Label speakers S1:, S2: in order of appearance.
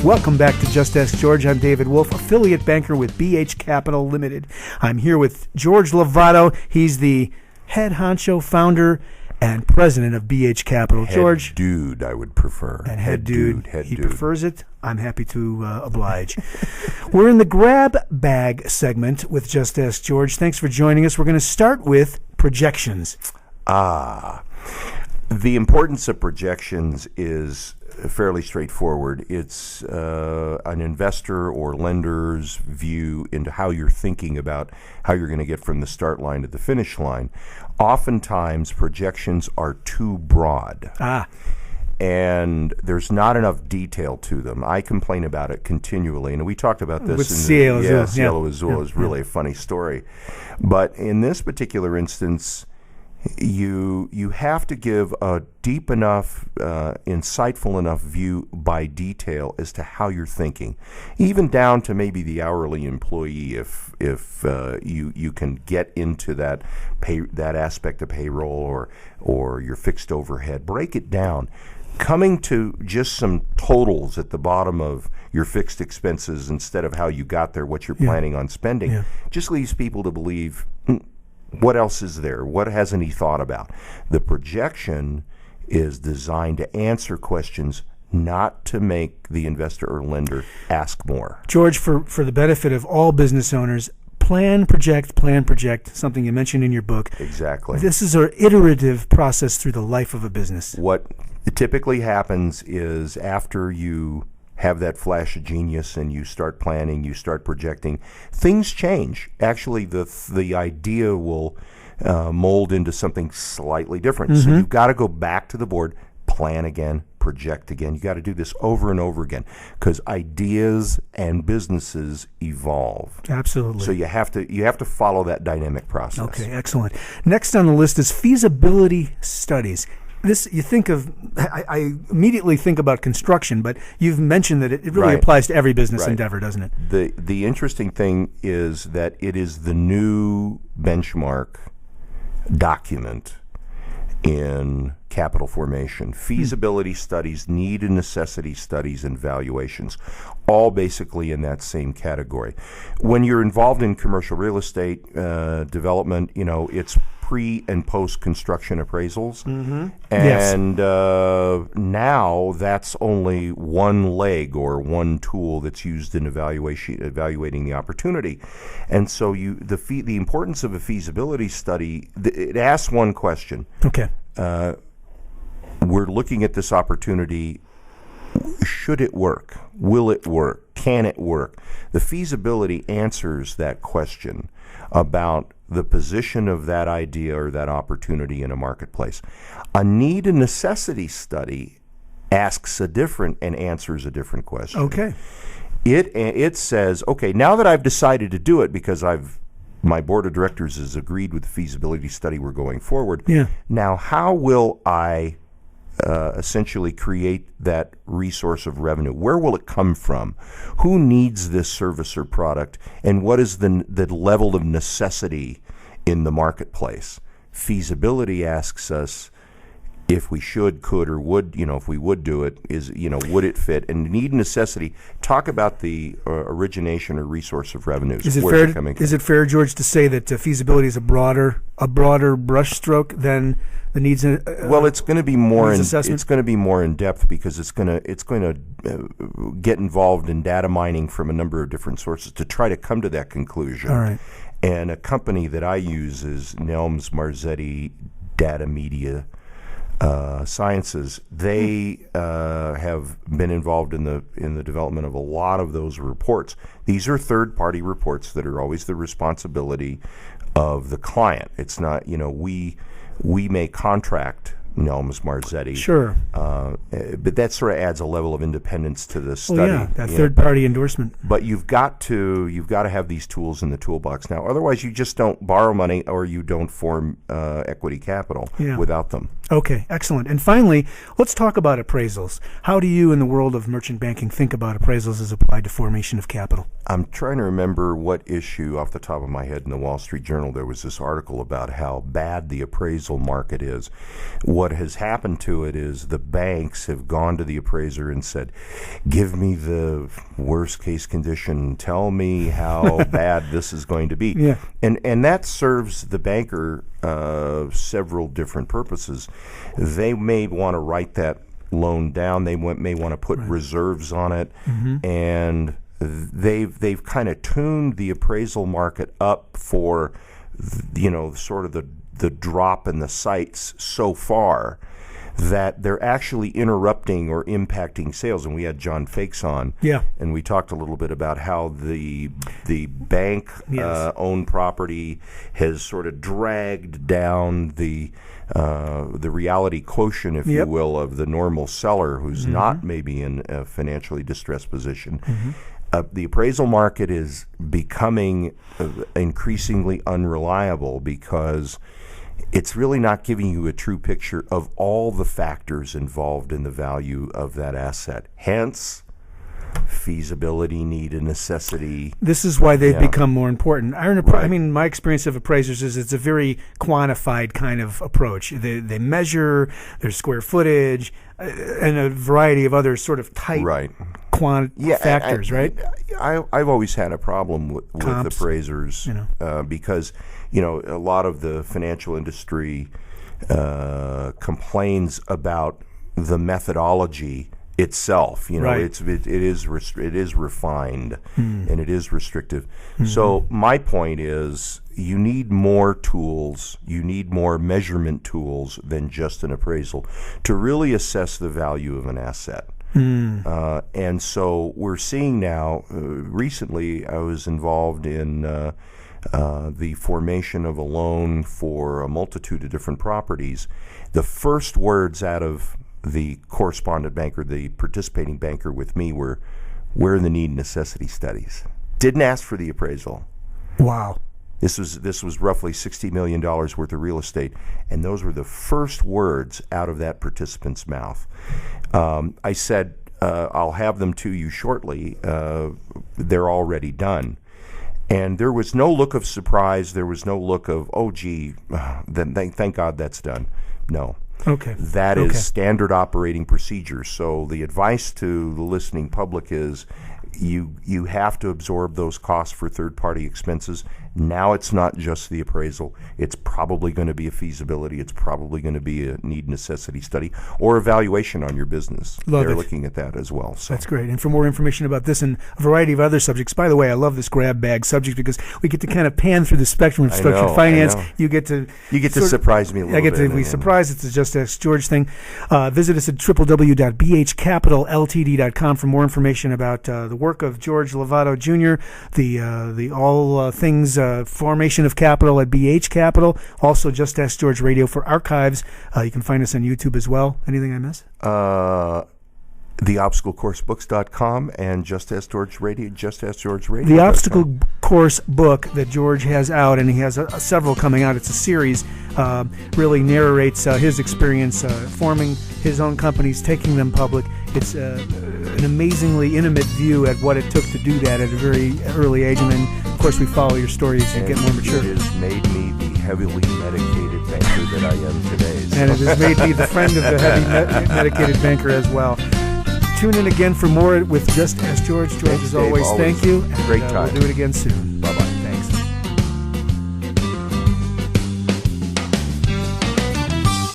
S1: Welcome back to Just Ask George. I'm David Wolf, affiliate banker with BH Capital Limited. I'm here with George Lovato. He's the head honcho, founder, and president of BH Capital. George.
S2: Head dude, I would prefer.
S1: And head dude. He prefers it. I'm happy to oblige. We're in the grab bag segment with Just Ask George. Thanks for joining us. We're going to start with projections.
S2: The importance of projections is fairly straightforward. It's an investor or lender's view into how you're thinking about how you're going to get from the start line to the finish line. Oftentimes, projections are too broad. And there's not enough detail to them. I complain about it continually, and we talked about this
S1: with
S2: in
S1: Cielo
S2: Azul is really a funny story. But in this particular instance, you have to give a deep enough, insightful enough view by detail as to how you're thinking, even down to maybe the hourly employee. If you can get into that aspect of payroll or your fixed overhead, break it down. Coming to just some totals at the bottom of your fixed expenses instead of how you got there, what you're planning on spending, just leaves people to believe. What else is there? What hasn't he thought about? The projection is designed to answer questions, not to make the investor or lender ask more.
S1: George, for the benefit of all business owners, plan, project, something you mentioned in your book.
S2: Exactly.
S1: This is an iterative process through the life of a business.
S2: What typically happens is after you have that flash of genius and you start planning, you start projecting, things change. Actually, the idea will mold into something slightly different. So you've got to go back to the board, plan again, project again. You got to do this over and over again because ideas and businesses evolve.
S1: Absolutely.
S2: So you have to follow that dynamic process.
S1: Okay, excellent. Next on the list is feasibility studies. This you think of, I immediately think about construction, but you've mentioned that it really applies to every business endeavor, doesn't it?
S2: The interesting thing is that it is the new benchmark document in capital formation. Feasibility studies, need and necessity studies, and valuations, all basically in that same category. When you're involved in commercial real estate development, it's pre and post construction appraisals, and now that's only one leg or one tool that's used in evaluating the opportunity. And so the importance of a feasibility study, it asks one question.
S1: Okay.
S2: We're looking at this opportunity. Should it work? Will it work? Can it work? The feasibility answers that question about the position of that idea or that opportunity in a marketplace. A need and necessity study asks a different and answers a different question.
S1: Okay.
S2: It says, okay, now that I've decided to do it because my board of directors has agreed with the feasibility study we're going forward. Now, how will I essentially create that resource of revenue? Where will it come from? Who needs this service or product? And what is the level of necessity in the marketplace? Feasibility asks us if we should, could, or would, if we would do it, would it fit? And need and necessity, talk about the origination or resource of revenues.
S1: Is it fair, George, to say that feasibility is a broader brushstroke than the needs?
S2: Well, it's going to be more.
S1: It's
S2: going to be more in depth because it's going to get involved in data mining from a number of different sources to try to come to that conclusion.
S1: All right.
S2: And a company that I use is Nelms Marzetti Data Media Sciences. They have been involved in the development of a lot of those reports. These are third-party reports that are always the responsibility of the client. It's not, we may contract Nelms Marzetti.
S1: Sure.
S2: But that sort of adds a level of independence to the study.
S1: That third-party endorsement.
S2: But you've got to have these tools in the toolbox now. Otherwise, you just don't borrow money or you don't form equity capital without them.
S1: Okay, excellent. And finally, let's talk about appraisals. How do you, in the world of merchant banking, think about appraisals as applied to formation of capital?
S2: I'm trying to remember what issue off the top of my head in the Wall Street Journal. There was this article about how bad the appraisal market is. What has happened to it is the banks have gone to the appraiser and said, give me the worst case condition. Tell me how bad this is going to be.
S1: Yeah.
S2: And that serves the banker several different purposes. They may want to write that loan down. They may want to put reserves on it. And they've kind of tuned the appraisal market up for, sort of the drop in the sites so far that they're actually interrupting or impacting sales. And we had John Fakes on, and we talked a little bit about how the bank owned property has sort of dragged down the reality quotient, if you will, of the normal seller who's not maybe in a financially distressed position. The appraisal market is becoming increasingly unreliable because it's really not giving you a true picture of all the factors involved in the value of that asset. Hence, feasibility, need, and necessity.
S1: This is why they've become more important. I mean, my experience of appraisers is it's a very quantified kind of approach. They measure their square footage and a variety of other sort of tight factors, right?
S2: I've always had a problem with appraisers because, a lot of the financial industry complains about the methodology itself. It is refined and it is restrictive. So my point is, you need more tools, you need more measurement tools than just an appraisal to really assess the value of an asset. And so we're seeing now, recently I was involved in the formation of a loan for a multitude of different properties. The first words out of the correspondent banker, the participating banker with me, were, where are the need and necessity studies? Didn't ask for the appraisal.
S1: Wow.
S2: This was roughly $60 million worth of real estate, and those were the first words out of that participant's mouth. I said, I'll have them to you shortly. They're already done. And there was no look of surprise. There was no look of, oh, gee, then thank God that's done. No.
S1: Okay.
S2: That is standard operating procedure. So the advice to the listening public is you have to absorb those costs for third-party expenses. Now it's not just the appraisal. It's probably going to be a feasibility. It's probably going to be a need necessity study or evaluation on your business. They're looking at that as well. So.
S1: That's great. And for more information about this and a variety of other subjects, by the way, I love this grab bag subject because we get to kind of pan through the spectrum of structured finance.
S2: You get to surprise me a little bit.
S1: I get to be surprised. It's a Just Ask George thing. Visit us at www.bhcapitalLTD.com for more information about the work of George Lovato Jr., the all things formation of capital at BH Capital. Also, Just Ask George Radio for archives. You can find us on YouTube as well. Anything I miss?
S2: TheObstacleCourseBooks.com and Just Ask George Radio. Just Ask George Radio.
S1: The Obstacle Course book that George has out, and he has several coming out. It's a series. Really narrates his experience forming his own companies, taking them public. It's an amazingly intimate view at what it took to do that at a very early age, and then, of course, we follow your story as you get more mature.
S2: It has made me the heavily medicated banker that I am today. So.
S1: And it has made me the friend of the heavy medicated banker as well. Tune in again for more with Just Ask George. George, as always, thank you.
S2: Great time.
S1: We'll do it again soon.